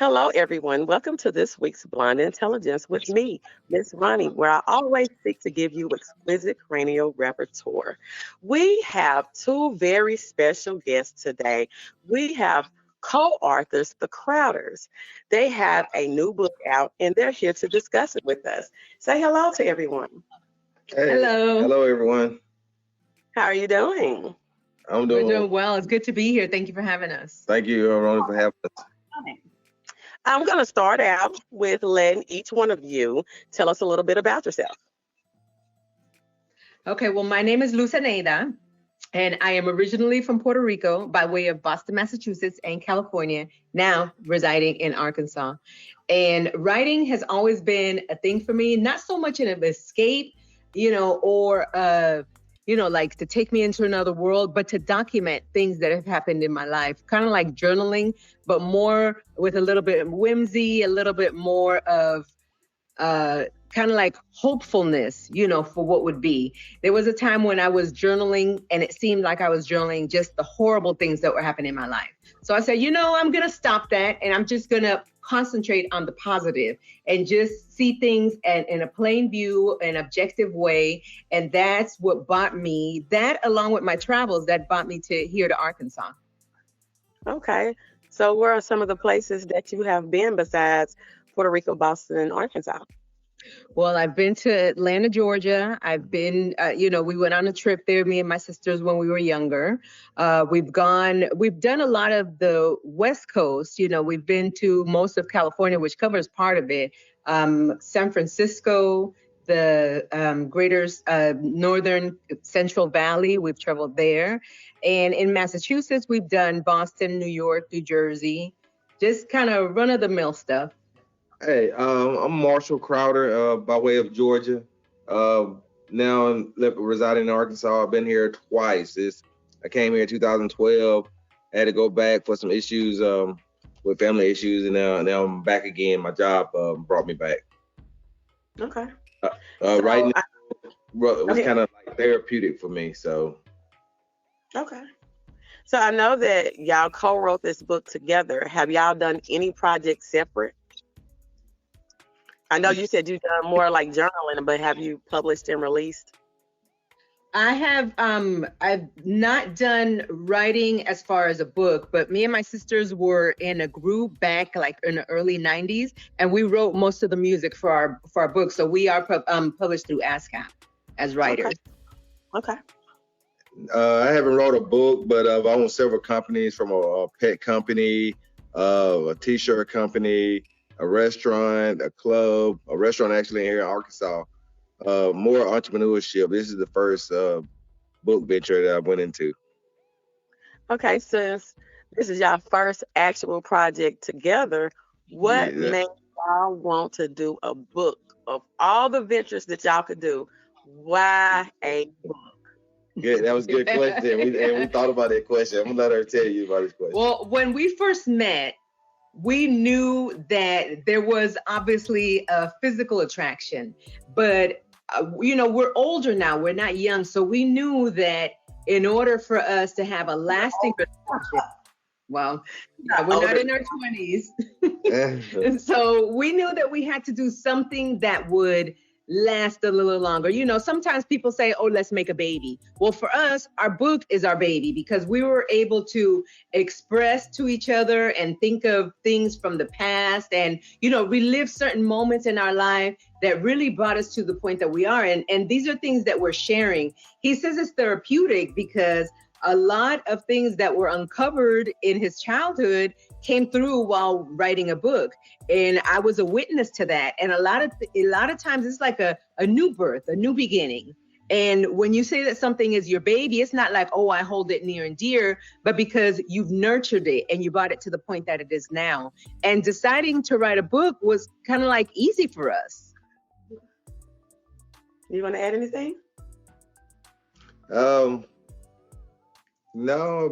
Hello, everyone. Welcome to this week's Blonde Intelligence with me, Miss Roni, where I always seek to give you exquisite cranial repertoire. We have two very special guests today. We have co-authors, the Crowders. They have a new book out, and they're here to discuss it with us. Say hello to everyone. Hey, Hello. hello everyone. How are you doing? I'm We're doing. doing well. It's good to be here. Thank you for having us. Thank you, Roni, for having us. I'm going to start out with letting each one of you tell us a little bit about yourself. Okay, well, my name is Luce and Neida, and I am originally from Puerto Rico by way of Boston, Massachusetts, and California, now residing in Arkansas. And writing has always been a thing for me, not so much an escape, or like to take me into another world, but to document things that have happened in my life, kind of like journaling, but more with a little bit of whimsy, a little bit more of kind of like hopefulness, for what would be. There was a time when I was journaling and it seemed like I was journaling just the horrible things that were happening in my life. So I said, I'm going to stop that and I'm just going to concentrate on the positive and just see things in a plain view, an objective way. And that's what brought me, that along with my travels, that brought me here to Arkansas. Okay. So where are some of the places that you have been besides Puerto Rico, Boston, and Arkansas? Well, I've been to Atlanta, Georgia. I've been, we went on a trip there, me and my sisters, when we were younger. We've done a lot of the West Coast. We've been to most of California, which covers part of it. San Francisco, the greater northern Central Valley, we've traveled there. And in Massachusetts, we've done Boston, New York, New Jersey, just kind of run-of-the-mill stuff. Hey, I'm Marshall Crowder by way of Georgia. Now I'm residing in Arkansas. I've been here twice. I came here in 2012. I had to go back for some issues with family issues, and now I'm back again. My job brought me back. Okay. Right now, it was kind of like therapeutic for me. So. Okay. So I know that y'all co-wrote this book together. Have y'all done any projects separate? I know you said you've done more like journaling, but have you published and released? I have, I've not done writing as far as a book, but me and my sisters were in a group back like in the early 90s, and we wrote most of the music for our book. So we are published through ASCAP as writers. Okay. I haven't wrote a book, but I've owned several companies, from a pet company, a t-shirt company, a restaurant, a club, a restaurant actually here in Arkansas. More entrepreneurship. This is the first book venture that I went into. Okay, since this is y'all first actual project together, what made y'all want to do a book? Of all the ventures that y'all could do, why a book? Good, that was a good question. We thought about that question. I'm gonna let her tell you about this question. Well, when we first met, we knew that there was obviously a physical attraction, but we're older now, we're not young. So we knew that in order for us to have a lasting relationship, well, we're not in our 20s. And so we knew that we had to do something that would last a little longer. Sometimes people say, oh, let's make a baby. Well, for us, our book is our baby because we were able to express to each other and think of things from the past and, relive certain moments in our life that really brought us to the point that we are. And these are things that we're sharing. He says it's therapeutic because a lot of things that were uncovered in his childhood came through while writing a book. And I was a witness to that. And a lot of times it's like a new birth, a new beginning. And when you say that something is your baby, it's not like, oh, I hold it near and dear, but because you've nurtured it and you brought it to the point that it is now. And deciding to write a book was kind of like easy for us. You want to add anything? No,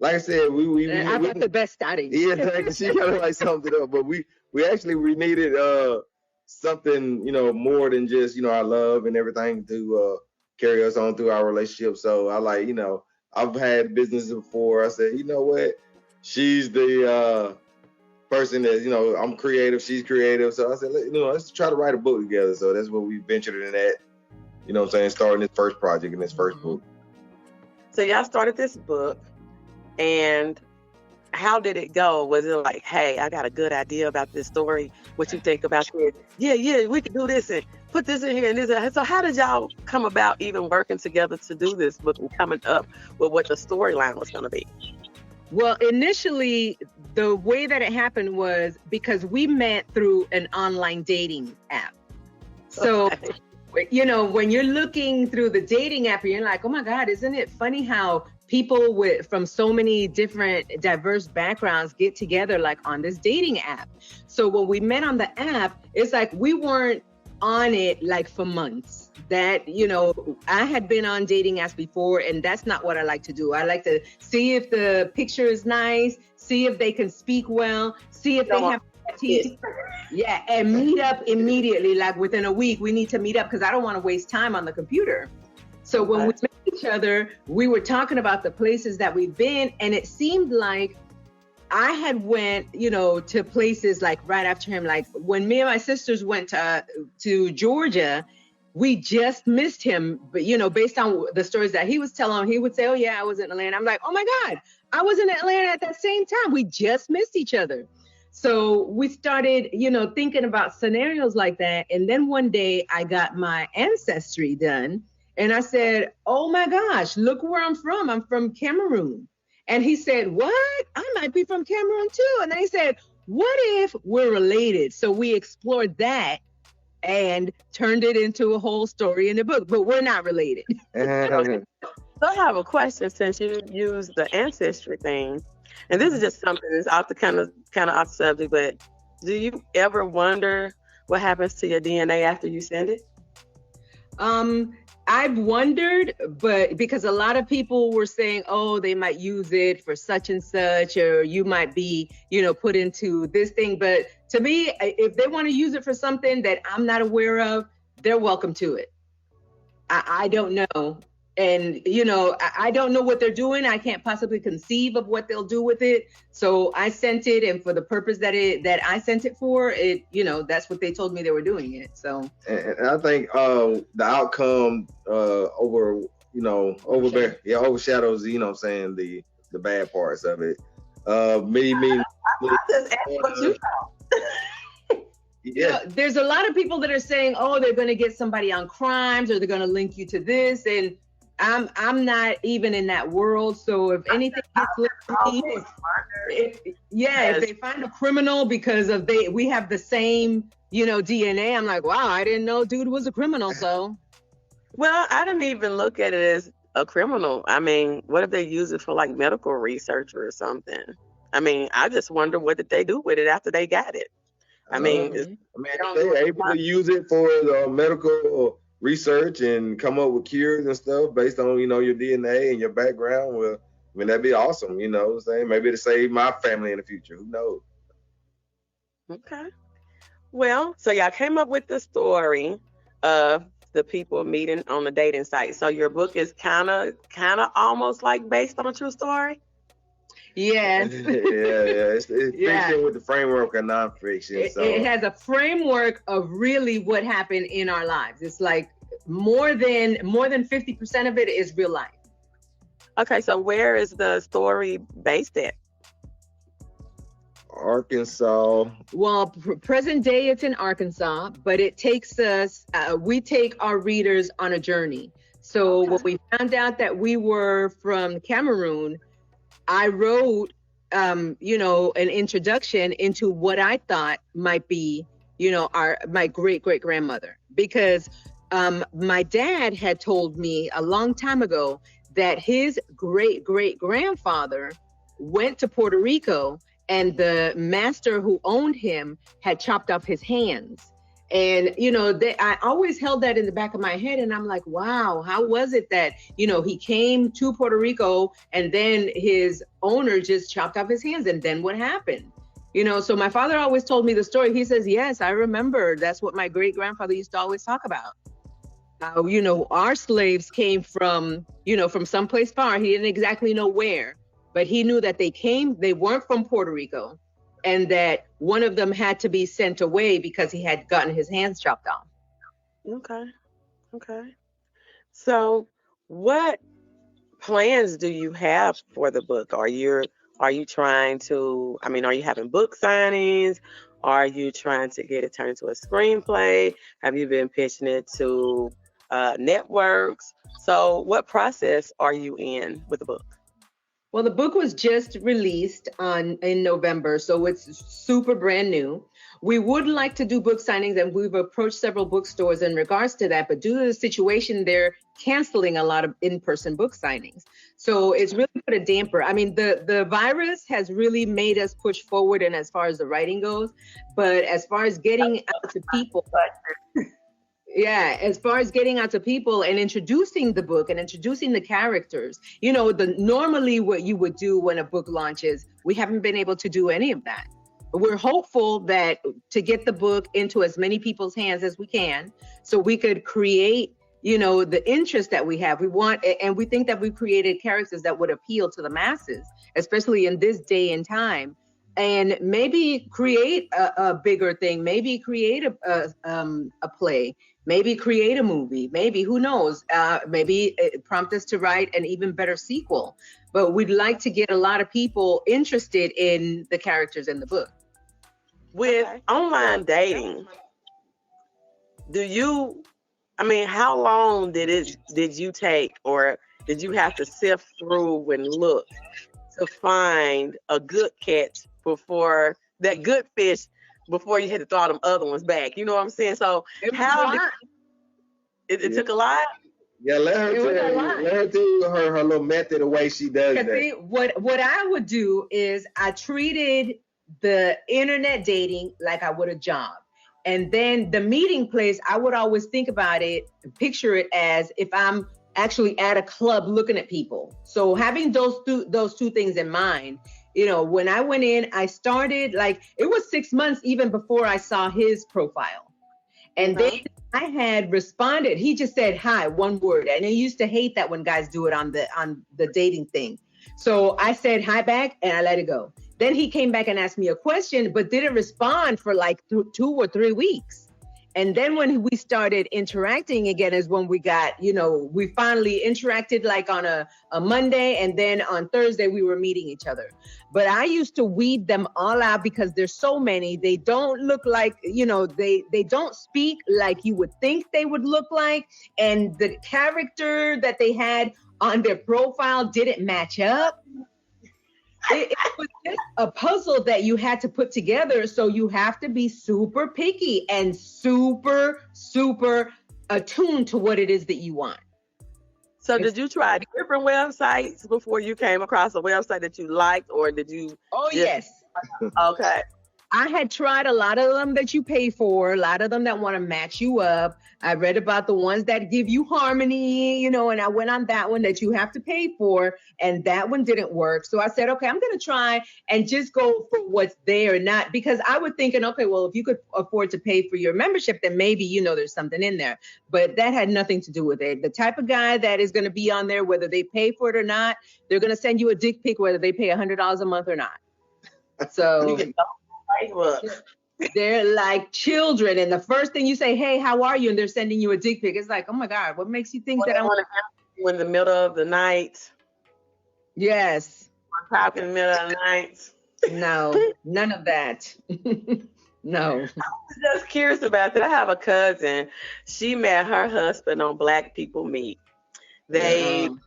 like I said, we I got the best starting. Yeah, she kind of like summed it up, but we needed something, more than just, our love and everything to carry us on through our relationship. So I I've had businesses before. I said, you know what? she's the person that, I'm creative, she's creative. So I said, let's try to write a book together. So that's what we ventured in that, starting this first project and this first book. So y'all started this book, and how did it go? Was it like, hey, I got a good idea about this story. What you think about this? Yeah, we can do this and put this in here and this. So how did y'all come about even working together to do this book and coming up with what the storyline was going to be? Well, initially, the way that it happened was because we met through an online dating app. So, when you're looking through the dating app, you're like, oh my God, isn't it funny how people from so many different diverse backgrounds get together like on this dating app? So when we met on the app, it's like we weren't on it like for months. That, I had been on dating apps before, and that's not what I like to do. I like to see if the picture is nice, see if they can speak well, see if they have teeth. Yeah, and meet up immediately, like within a week. We need to meet up because I don't want to waste time on the computer. So when we met each other, we were talking about the places that we've been, and it seemed like I had went, to places like right after him. Like when me and my sisters went to Georgia, we just missed him. But, based on the stories that he was telling, he would say, oh yeah, I was in Atlanta. I'm like, oh my God, I was in Atlanta at that same time. We just missed each other. So we started, thinking about scenarios like that. And then one day I got my ancestry done. And I said, oh my gosh, look where I'm from. I'm from Cameroon. And he said, what? I might be from Cameroon too. And then he said, what if we're related? So we explored that and turned it into a whole story in the book, but we're not related. So I have a question, since you used the ancestry thing, and this is just something that's off the kind of off subject, but do you ever wonder what happens to your DNA after you send it? I've wondered, but because a lot of people were saying, oh, they might use it for such and such, or you might be, put into this thing. But to me, if they want to use it for something that I'm not aware of, they're welcome to it. I don't know. And, I don't know what they're doing. I can't possibly conceive of what they'll do with it. So I sent it, and for the purpose that I sent it for, that's what they told me they were doing it. So. And I think the outcome overshadows, the bad parts of it. Me. I just asked what you thought. Yeah. There's a lot of people that are saying, oh, they're going to get somebody on crimes, or they're going to link you to this, and I'm not even in that world. So if anything gets linked to me, if they find a criminal because we have the same, DNA, I'm like, wow, I didn't know dude was a criminal. So, well, I didn't even look at it as a criminal. I mean, what if they use it for like medical research or something? I mean, I just wonder what did they do with it after they got it. If they're able to use it for the medical research and come up with cures and stuff based on, your DNA and your background, well, that'd be awesome, maybe to save my family in the future. Who knows? Okay. Well, so y'all came up with the story of the people meeting on the dating site. So your book is kind of almost like based on a true story? Yes. It's fiction with the framework of nonfiction. It has a framework of really what happened in our lives. It's like more than 50% of it is real life. Okay, so where is the story based at? Arkansas. Well, present day it's in Arkansas, but it takes us, we take our readers on a journey. So when we found out that we were from Cameroon, I wrote, an introduction into what I thought might be, my great-great-grandmother, because my dad had told me a long time ago that his great-great-grandfather went to Puerto Rico, and the master who owned him had chopped off his hands. And, I always held that in the back of my head. And I'm like, wow, how was it that, he came to Puerto Rico and then his owner just chopped off his hands? And then what happened? So my father always told me the story. He says, yes, I remember. That's what my great grandfather used to always talk about. How, our slaves came from, from someplace far. He didn't exactly know where. but he knew that they weren't from Puerto Rico, and that one of them had to be sent away because he had gotten his hands chopped off. Okay. Okay. So what plans do you have for the book? Are you trying to, I mean, are you having book signings? Are you trying to get it turned into a screenplay? Have you been pitching it to networks? So what process are you in with the book? Well, the book was just released in November, so it's super brand new. We would like to do book signings, and we've approached several bookstores in regards to that, but due to the situation, they're canceling a lot of in-person book signings. So it's really put a damper. I mean, the virus has really made us push forward, and as far as the writing goes, but as far as getting out to people, yeah, as far as getting out to people and introducing the book and introducing the characters, you know, normally what you would do when a book launches, we haven't been able to do any of that. But we're hopeful that to get the book into as many people's hands as we can, so we could create, you know, the interest that we have. We want, and we think that we've created characters that would appeal to the masses, especially in this day and time. And maybe create a bigger thing, maybe create a play, maybe create a movie, maybe, who knows, maybe it prompt us to write an even better sequel. But we'd like to get a lot of people interested in the characters in the book. With online dating, how long did you take, or did you have to sift through and look to find a good catch before that good fish, before you had to throw them other ones back? You know what I'm saying? So it took a lot. Yeah, let her tell you her little method, the way she does that. See, what I would do is I treated the internet dating like I would a job. And then the meeting place, I would always think about it, picture it as if I'm actually at a club looking at people. So having those two things in mind, you know, when I went in, I started, like, it was 6 months even before I saw his profile. And then I had responded. He just said hi, one word. And I used to hate that when guys do it on the dating thing. So I said hi back and I let it go. Then he came back and asked me a question, but didn't respond for like 2 or 3 weeks. And then when we started interacting again is when we got, you know, we finally interacted like on a Monday, and then on Thursday we were meeting each other. But I used to weed them all out because there's so many. They don't look like, you know, they don't speak like you would think they would look like. And the character that they had on their profile didn't match up. It was just a puzzle that you had to put together. So you have to be super picky and super, super attuned to what it is that you want. So did you try different websites before you came across a website that you liked, or did you? Oh, yes. Okay. I had tried a lot of them that you pay for, a lot of them that want to match you up. I read about the ones that give you harmony, you know, and I went on that one that you have to pay for, and that one didn't work. So I said, okay, I'm going to try and just go for what's there, not because I was thinking, okay, well, if you could afford to pay for your membership, then maybe, you know, there's something in there. But that had nothing to do with it. The type of guy that is going to be on there, whether they pay for it or not, they're going to send you a dick pic, whether they pay $100 a month or not. So they're like children, and the first thing you say, hey, how are you? And they're sending you a dick pic. It's like, oh my God, what makes you think that I want to have you in the middle of the night? Yes. Talk in the middle of the night. No, none of that. No. I was just curious about that. I have a cousin. She met her husband on Black People Meet. They met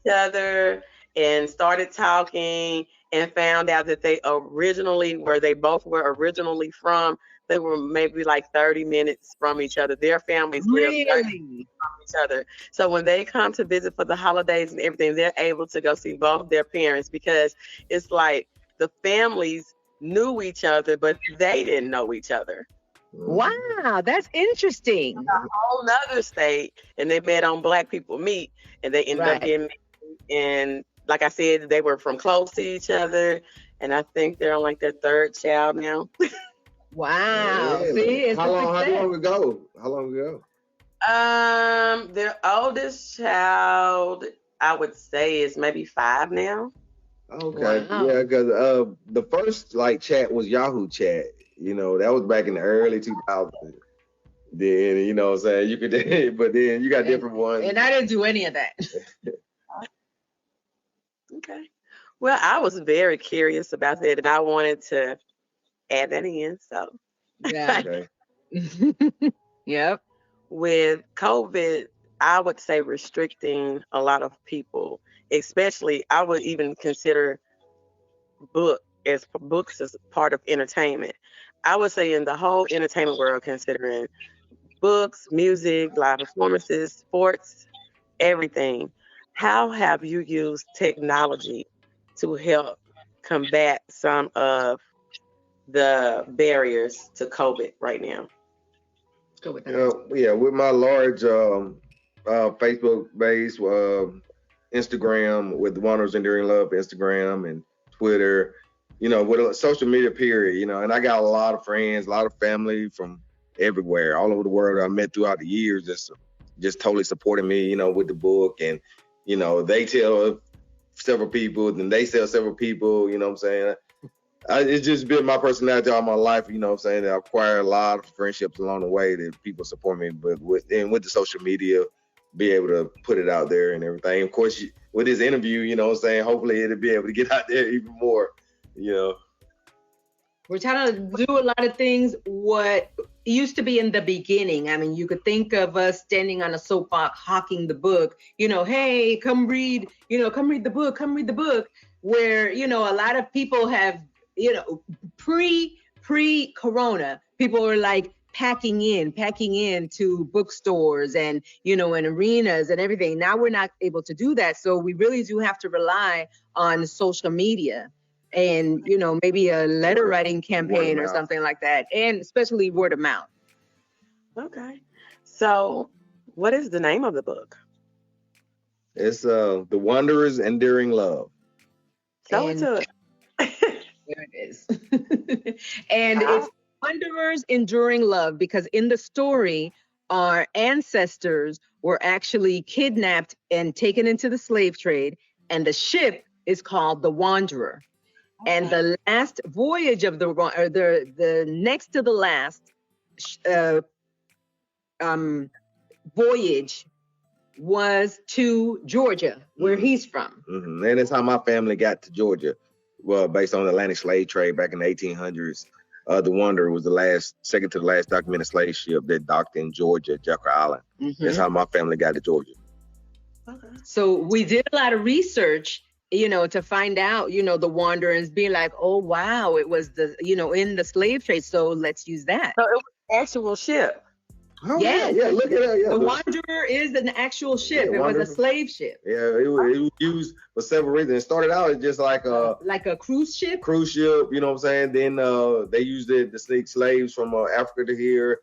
each other and started talking, and found out that they originally, where they both were originally from, they were maybe like 30 minutes from each other. Their families live 30 minutes from each other. So when they come to visit for the holidays and everything, they're able to go see both their parents, because it's like the families knew each other, but they didn't know each other. Wow, that's interesting. A whole nother state, and they met on Black People Meet, and they ended up getting married. And like I said, they were from close to each other, and I think they're on like their 3rd child now. Wow. Yeah. See, How long ago? Their oldest child, I would say, is maybe 5 now. Okay. Wow. Yeah, because the first like chat was Yahoo chat. You know, that was back in the early 2000s. Then, you know what I'm saying, you could, but then you got different ones. And I didn't do any of that. Okay. Well, I was very curious about that, and I wanted to add that in. So, Yeah. Okay. Yep. with COVID, I would say restricting a lot of people, especially I would even consider books as part of entertainment. I would say in the whole entertainment world, considering books, music, live performances, sports, everything. How have you used technology to help combat some of the barriers to COVID right now? Let's go with that. Yeah, with my large Facebook base, Instagram, with Wonders Enduring Love, Instagram and Twitter, you know, with a social media period, you know, and I got a lot of friends, a lot of family from everywhere, all over the world I met throughout the years, just totally supporting me, you know, with the book. And, you know, they tell several people, then they tell several people, you know what I'm saying? It's just been my personality all my life, you know what I'm saying? I acquired a lot of friendships along the way that people support me, but with the social media, be able to put it out there and everything. Of course, with this interview, you know what I'm saying, hopefully it'll be able to get out there even more, you know. We're trying to do a lot of things what used to be in the beginning. I mean, you could think of us standing on a soapbox hawking the book, you know, hey, come read the book, where, you know, a lot of people have, you know, pre-corona, people were like packing in to bookstores and, you know, and arenas and everything. Now we're not able to do that. So we really do have to rely on social media and, you know, maybe a letter writing campaign or something like that. And especially word of mouth. Okay. So what is the name of the book? It's The Wanderer's Enduring Love. Show it to us. There it is. And it's Wanderers Enduring Love, because in the story, our ancestors were actually kidnapped and taken into the slave trade, and the ship is called the Wanderer. Okay. And the last voyage of the next to the last voyage was to Georgia, where he's from. Mm-hmm. And that's how my family got to Georgia. Well, based on the Atlantic slave trade back in the 1800s, the Wanderer was the second to the last documented slave ship that docked in Georgia, Jekyll Island. Mm-hmm. That's how my family got to Georgia. Okay. So we did a lot of research, you know, to find out, you know, the Wanderers being like, oh, wow, it was in the slave trade. So let's use that. So it was an actual ship. Oh, yeah, look at that. Yeah, the Wanderer is an actual ship. It was a slave ship. Yeah, it was used for several reasons. It started out as just like a cruise ship. You know what I'm saying? Then they used it to sneak slaves from Africa to here.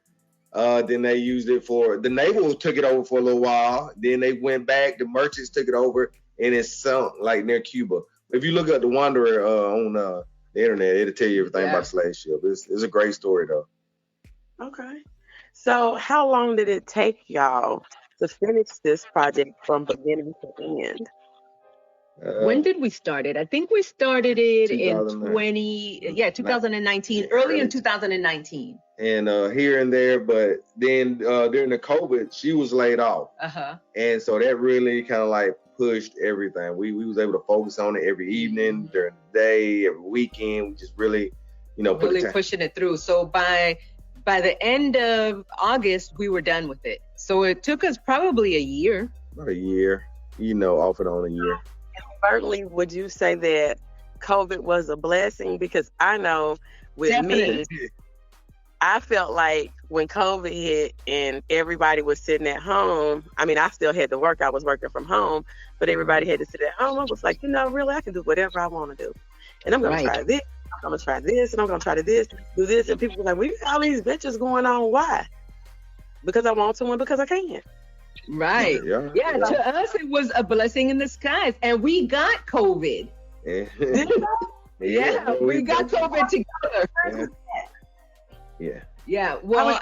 Then they used it for the naval took it over for a little while. Then they went back. The merchants took it over, and it sunk like near Cuba. If you look at the Wanderer on the internet, it'll tell you everything about the slave ship. It's a great story though. Okay. So how long did it take y'all to finish this project from beginning to end? When did we start it? I think we started it in 2019, early in 2019. And here and there, but then during the COVID, she was laid off. And so that really kind of like pushed everything. We was able to focus on it every evening, during the day, every weekend. We just really, you know, pushing it through. So by the end of August, we were done with it. So it took us probably a year. About a year, you know, off and on a year. And certainly, would you say that COVID was a blessing? Because I know with me, I felt like when COVID hit and everybody was sitting at home, I mean, I still had to work. I was working from home, but everybody had to sit at home. I was like, you know, really, I can do whatever I want to do. And I'm going to try this. I'm going to try this, and I'm going to try do this. And people were like, we got all these ventures going on. Why? Because I want to and because I can. Right. Yeah, to us, it was a blessing in disguise. And we got COVID. Yeah, we got COVID together. Yeah. Well,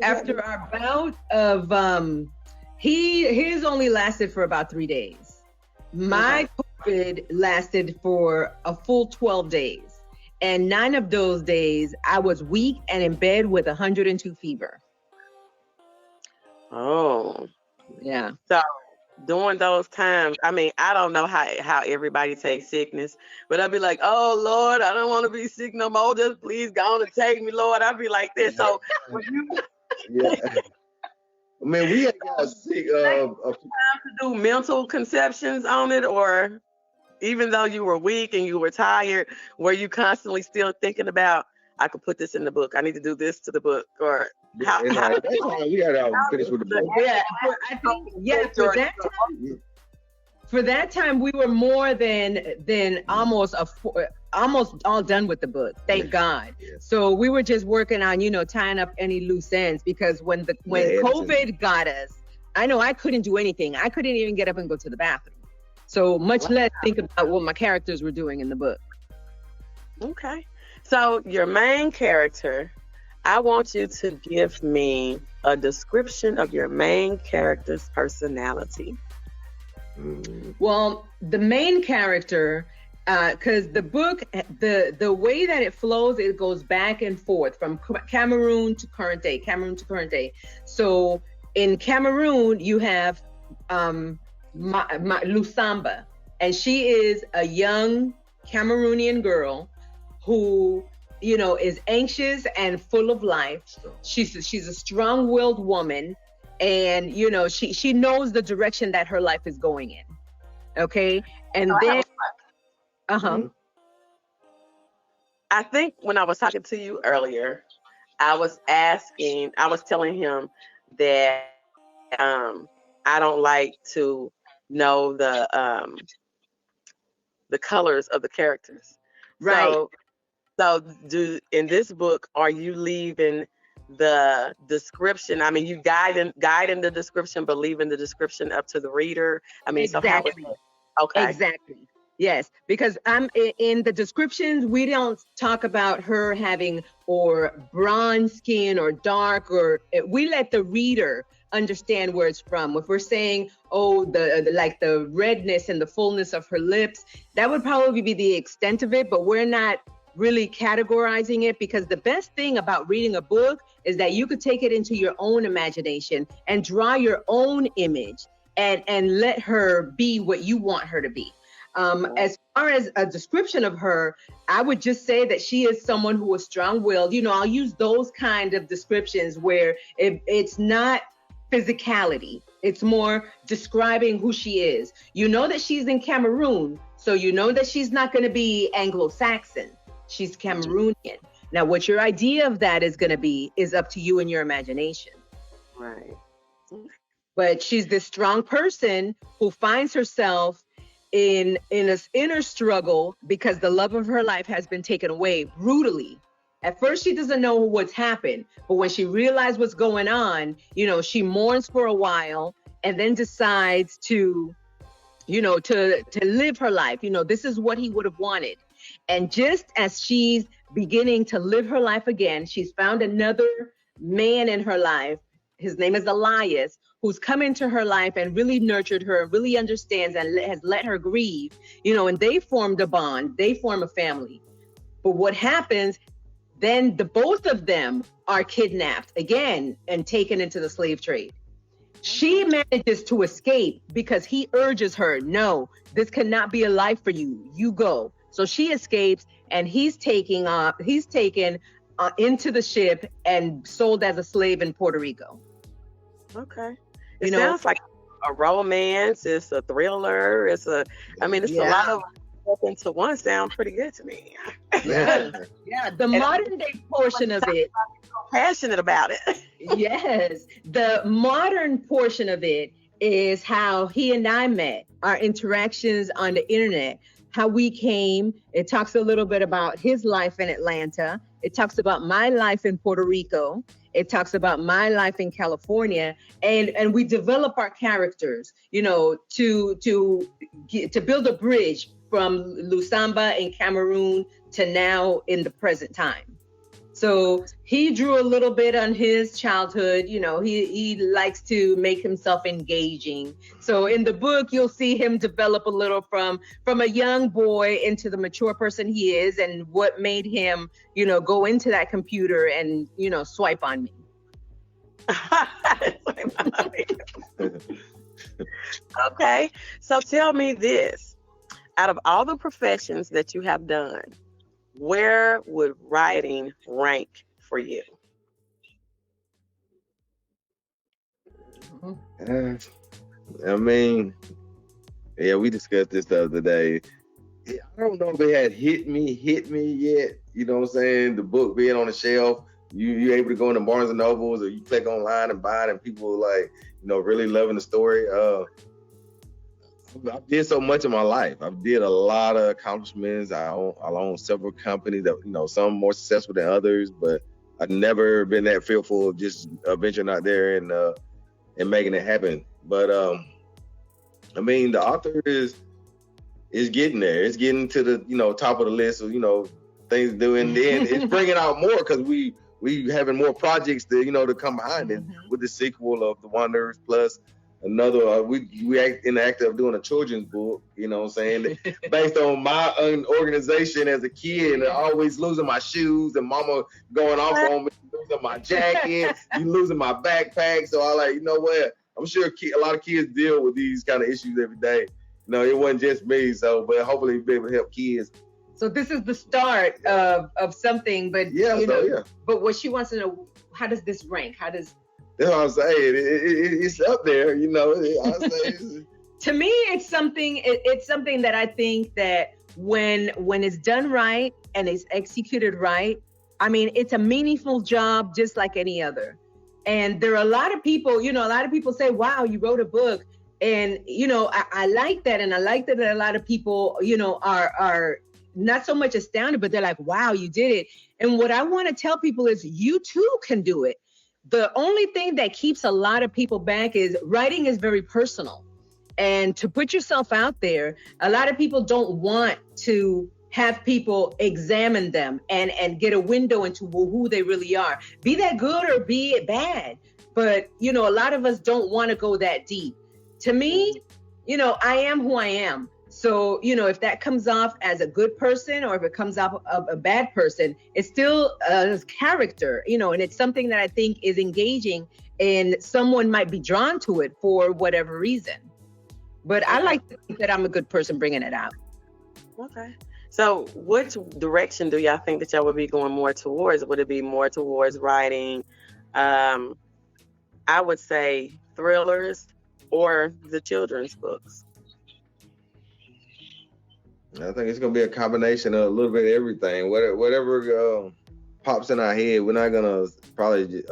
after our bout of, his only lasted for about 3 days. My COVID lasted for a full 12 days. And 9 of those days, I was weak and in bed with 102 fever. Oh, Yeah. so during those times, I mean, I don't know how everybody takes sickness, but I'd be like, oh Lord, I don't want to be sick no more. Just please go on and take me, Lord. I'd be like this. So when you Yeah. I mean, we had got sick to do mental conceptions on it, or even though you were weak and you were tired, were you constantly still thinking about, I could put this in the book, I need to do this to the book, or how that's how we got out finished with the book. Yeah, I think, yeah, for that time we were more than almost all done with the book, thank God. Yeah. So we were just working on, tying up any loose ends, because when COVID got us, I know I couldn't do anything. I couldn't even get up and go to the bathroom. So much less think about what my characters were doing in the book. Okay. So your main character, I want you to give me a description of your main character's personality. Well, the main character, because the book, the way that it flows, it goes back and forth from Cameroon to current day. So in Cameroon, you have Lusamba, and she is a young Cameroonian girl who, is anxious and full of life. She's a strong-willed woman, and she knows the direction that her life is going in. Okay, and then I think when I was talking to you earlier, I was telling him that I don't like to know the colors of the characters. Right. So in this book, are you leaving the description? I mean, you guiding the description, but leaving the description up to the reader. I mean, exactly. Okay. Exactly. Yes, because I'm in the descriptions, we don't talk about her having or bronze skin or dark, or we let the reader understand where it's from. If we're saying, the redness and the fullness of her lips, that would probably be the extent of it, but we're not really categorizing it, because the best thing about reading a book is that you could take it into your own imagination and draw your own image and let her be what you want her to be. As far as a description of her, I would just say that she is someone who is strong-willed. I'll use those kind of descriptions where it's not physicality. It's more describing who she is. You know that she's in Cameroon, so you know that she's not going to be Anglo-Saxon. She's Cameroonian. Now, what your idea of that is going to be is up to you and your imagination. Right. But she's this strong person who finds herself in an inner struggle because the love of her life has been taken away brutally. At first, she doesn't know what's happened, but when she realized what's going on, she mourns for a while and then decides to live her life. This is what he would have wanted. And just as she's beginning to live her life again, she's found another man in her life. His name is Elias, who's come into her life and really nurtured her, really understands and has let her grieve, and they formed a bond, they form a family. But what happens, then the both of them are kidnapped again and taken into the slave trade. She manages to escape because he urges her, no, this cannot be a life for you, you go. So she escapes, and he's taken into the ship and sold as a slave in Puerto Rico. Okay. It sounds like a romance. It's a thriller. It's a lot of into one. Sound pretty good to me. Yeah. The modern day portion of it. I'm passionate about it. Yes. The modern portion of it is how he and I met, our interactions on the internet, how we came. It talks a little bit about his life in Atlanta. It talks about my life in Puerto Rico. It talks about my life in California, and we develop our characters, to build a bridge from Lusamba in Cameroon to now in the present time. So he drew a little bit on his childhood. You know, he likes to make himself engaging. So in the book, you'll see him develop a little from a young boy into the mature person he is, and what made him, you know, go into that computer and, you know, swipe on me. Okay, so tell me this. Out of all the professions that you have done, where would writing rank for you? I mean, yeah, we discussed this the other day. I don't know if it had hit me yet. You know what I'm saying? The book being on the shelf, you able to go into Barnes and Nobles, or you click online and buy it, and people like, you know, really loving the story. I did so much in my life. I did a lot of accomplishments. I own several companies that, you know, some more successful than others, but I've never been that fearful of just venturing out there and making it happen. But I mean, the author is getting there. It's getting to the, you know, top of the list of, you know, things to do, and then it's bringing out more because we having more projects to, you know, to come behind it with the sequel of The Wanderers, plus another. We act in the act of doing a children's book. You know what I'm saying? Based on my organization as a kid, and always losing my shoes, and mama going off on me, losing my jacket, you losing my backpack. So I like, you know what? I'm sure a lot of kids deal with these kind of issues every day. No, it wasn't just me. So, but hopefully we'll be able to help kids. So this is the start of something, but But what she wants to know, how does this rank? How does? That's what I'm saying. It's up there, you know. I say to me, it's something. It's something that I think that when it's done right and it's executed right, I mean, it's a meaningful job just like any other. And there are a lot of people, you know, a lot of people say, "Wow, you wrote a book." And, you know, I like that. And I like that a lot of people, you know, are not so much astounded, but they're like, wow, you did it. And what I want to tell people is you too can do it. The only thing that keeps a lot of people back is writing is very personal. And to put yourself out there, a lot of people don't want to have people examine them and get a window into who they really are. Be that good or be it bad. But, you know, a lot of us don't want to go that deep. To me, you know, I am who I am. So, you know, if that comes off as a good person or if it comes off of a bad person, it's still a character, you know, and it's something that I think is engaging and someone might be drawn to it for whatever reason. But I like to think that I'm a good person bringing it out. Okay. So which direction do y'all think that y'all would be going more towards? Would it be more towards writing, I would say thrillers, or the children's books? I think it's going to be a combination of a little bit of everything. Whatever pops in our head, we're not going to probably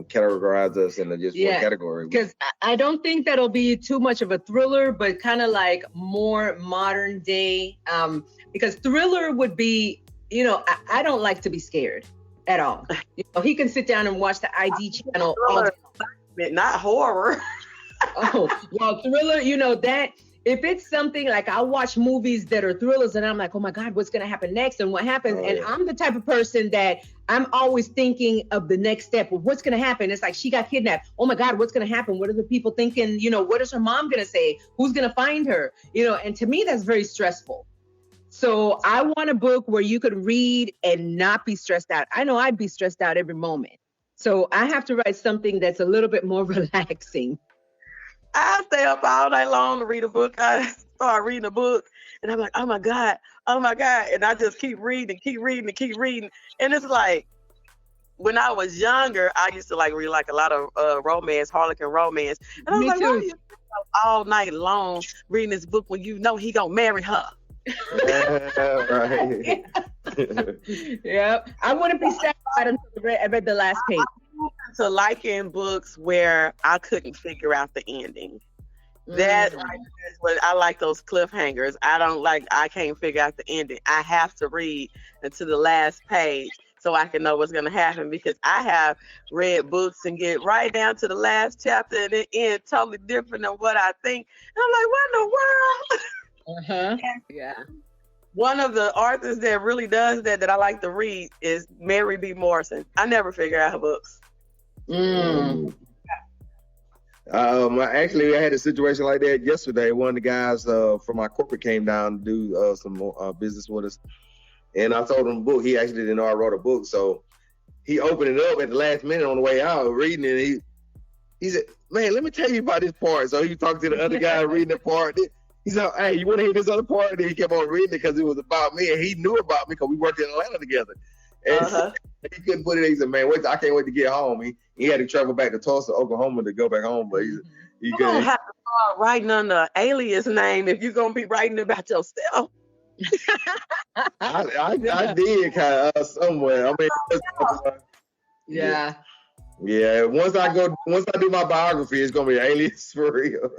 categorize us into just one category. Because I don't think that'll be too much of a thriller, but kind of like more modern day. Because thriller would be, you know, I don't like to be scared at all. You know, he can sit down and watch the ID channel all day. Not horror. Oh, well, thriller, you know, that if it's something like I'll watch movies that are thrillers and I'm like, oh my God, what's going to happen next? And what happens? And I'm the type of person that I'm always thinking of the next step of what's going to happen. It's like she got kidnapped. Oh my God, what's going to happen? What are the people thinking? You know, what is her mom going to say? Who's going to find her? You know, and to me, that's very stressful. So I want a book where you could read and not be stressed out. I know I'd be stressed out every moment. So I have to write something that's a little bit more relaxing. I stay up all night long to read a book. I start reading a book and I'm like, oh my God. And I just keep reading. And it's like, when I was younger, I used to like read like a lot of romance, Harlequin romance. And I was like, why are you all night long reading this book when you know he gonna marry her? Right. Yeah. I wouldn't be satisfied until I read the last page. To liking books where I couldn't figure out the ending. That is what I like, those cliffhangers. I can't figure out the ending. I have to read until the last page so I can know what's going to happen, because I have read books and get right down to the last chapter and it ends totally different than what I think. And I'm like, what in the world? Yeah. One of the authors that really does that I like to read is Mary B. Morrison. I never figure out her books. Actually, I had a situation like that yesterday. One of the guys from my corporate came down to do some more business with us, and I told him a book. He actually didn't know I wrote a book, so he opened it up at the last minute on the way out, reading it. He said, "Man, let me tell you about this part." So he talked to the other guy reading the part. He said, "Hey, you want to hear this other part?" And he kept on reading it because it was about me, and he knew about me because we worked in Atlanta together. And he couldn't put it in. He said, "Man, I can't wait to get home." He had to travel back to Tulsa, Oklahoma to go back home, but he you don't have to start writing under an alias name if you're going to be writing about yourself. I did kind of somewhere. I mean, yeah. Yeah, once I do my biography, it's gonna be alias for real.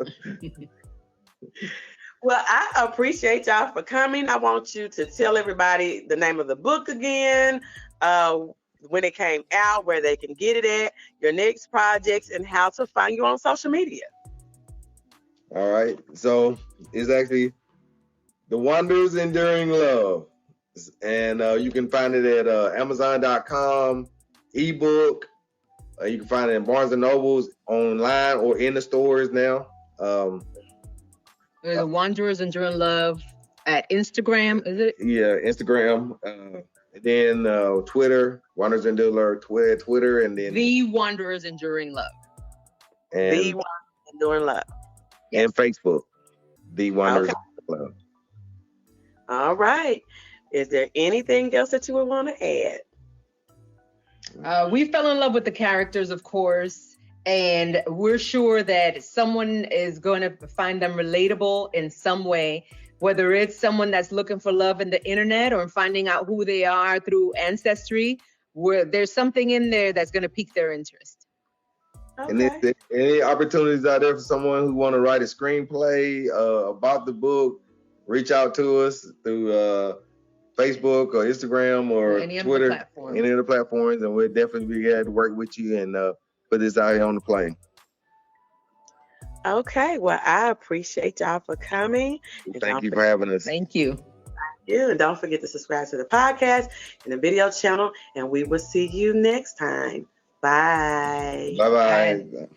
Well, I appreciate y'all for coming. I want you to tell everybody the name of the book again, when it came out, where they can get it at, your next projects, and how to find you on social media. All right, so it's actually The Wanderer's Enduring Love, and you can find it at Amazon.com, ebook. You can find it in Barnes & Nobles, online, or in the stores now. The Wanderers Enduring Love at Instagram, is it? Yeah, Instagram. And then Twitter, Wanderers Enduring Love, Twitter, and then The Wanderers Enduring Love. And, The Wanderers Enduring Love. Yes. And Facebook, The Wanderers Enduring Love. All right. Is there anything else that you would want to add? We fell in love with the characters, of course, and we're sure that someone is going to find them relatable in some way, whether it's someone that's looking for love in the internet or finding out who they are through ancestry, where there's something in there that's going to pique their interest. Okay. And if there are any opportunities out there for someone who want to write a screenplay about the book, reach out to us through Facebook or Instagram or Twitter, any of the platforms, and we'll definitely be glad to work with you and put this out here on the plane. Okay, well, I appreciate y'all for coming. Thank you for having us. Thank you. And don't forget to subscribe to the podcast and the video channel, and we will see you next time. Bye. Bye-bye. Bye.